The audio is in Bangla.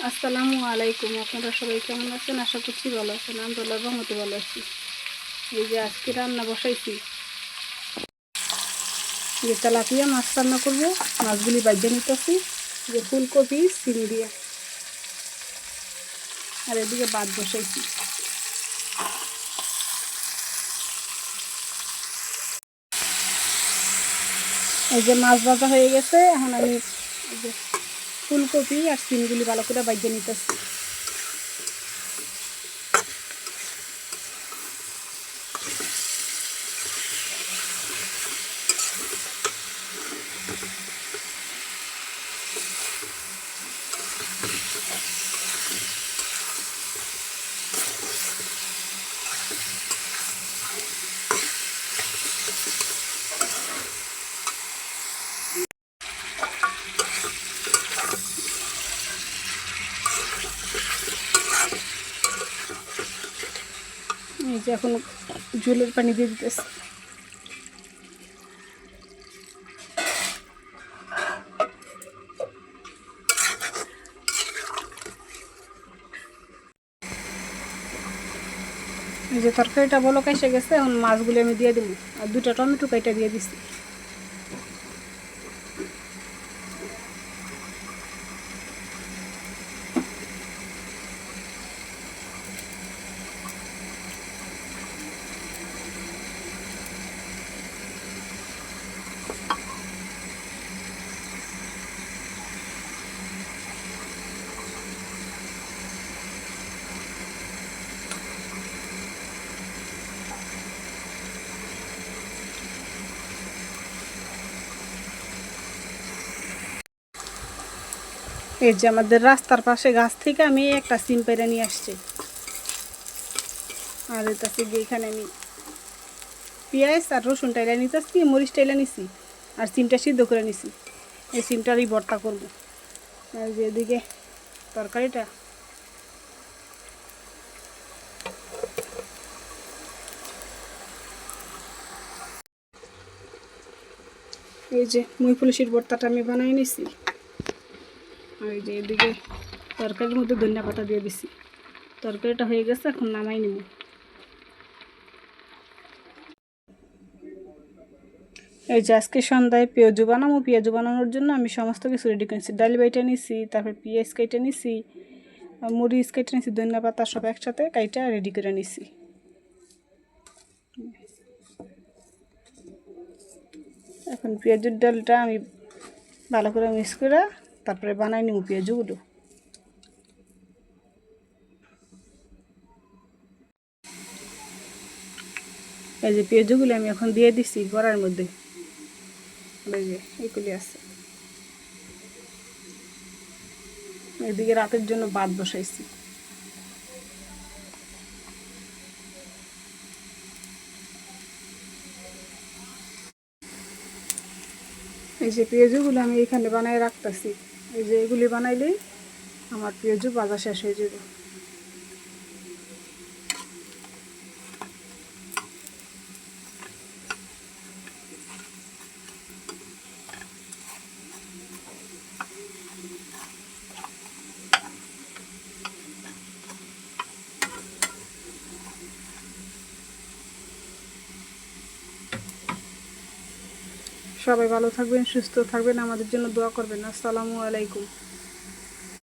আসসালামু আলাইকুম। আপনারা সবাই কেমন আছেন? আশা করছি ভালো আছেন। আমরা আল্লাহর রহমতে ভালো আছি। এই যে আজকে রান্না বসাইছি, যে তেলাপিয়া মাছ রান্না করবো। মাছগুলি বাইজে নিতেছি, যে ফুলকপি সিম দিয়ে, আর এদিকে ভাত বসাইছি। এই যে মাছ ভাজা হয়ে গেছে, এখন আমি এই যে ফুলকপি আর সিমগুলি ভালো করে বাইজে নিতেছি। এই যে এখন ঝোলের পানি দিয়ে দিতেছি। এই যে তরকারিটা বলক এসে গেছে, এখন মাছগুলি আমি দিয়ে দিব, আর 2টা টমেটো কাইটা দিয়ে দিচ্ছি। এই যে আমাদের রাস্তার পাশে গাছ থেকে আমি একটা সিম পেড়ে নিয়ে আসছি, আর এটা থেকে এখানে আমি পেঁয়াজ আর রসুন টাইলা নিতেছি, মরিচ টাইলা নিছি, আর সিমটা সিদ্ধ করে নিছি। এই সিমটারই ভর্তা করব। আর যে এদিকে তরকারিটা, এই যে মুই পুলিশের ভর্তাটা আমি বানাই নিছি। আর এই যে এদিকে তরকারির মধ্যে ধনিয়া পাতা দিয়ে দিছি। তরকারিটা হয়ে গেছে, এখন নামাই নিব। এই যে আজকে সন্ধ্যায় পেঁয়াজু বানাবো। পেঁয়াজু বানানোর জন্য আমি সমস্ত কিছু রেডি করেছি। ডাল বাইটা নিছি, তারপর পেঁয়াজ কেটে নিছি, মরিচ কেটে নিছি, ধনিয়া পাতা সব একসাথে কাইটা রেডি করে নিছি। এখন পেঁয়াজুর ডালটা আমি ভালো করে মিক্স করে তারপরে বানাই নিব পেঁয়াজুগুলো। এই যে পেঁয়াজুগুলো আমি এখন দিয়ে দিছি গড়ার মধ্যে। এই যে এইগুলি আছে। এদিকে রাতের জন্য ভাত বসাইছি। এই যে পেঁয়াজুগুলো আমি এখানে বানাই রাখতেছি। এই যে এগুলি বানাইলেই আমার পেঁয়াজু ভাজা শেষ হয়ে যাবে। সবাই ভালো থাকবেন, সুস্থ থাকবেন, আমাদের জন্য দোয়া করবেন। আসসালামু আলাইকুম।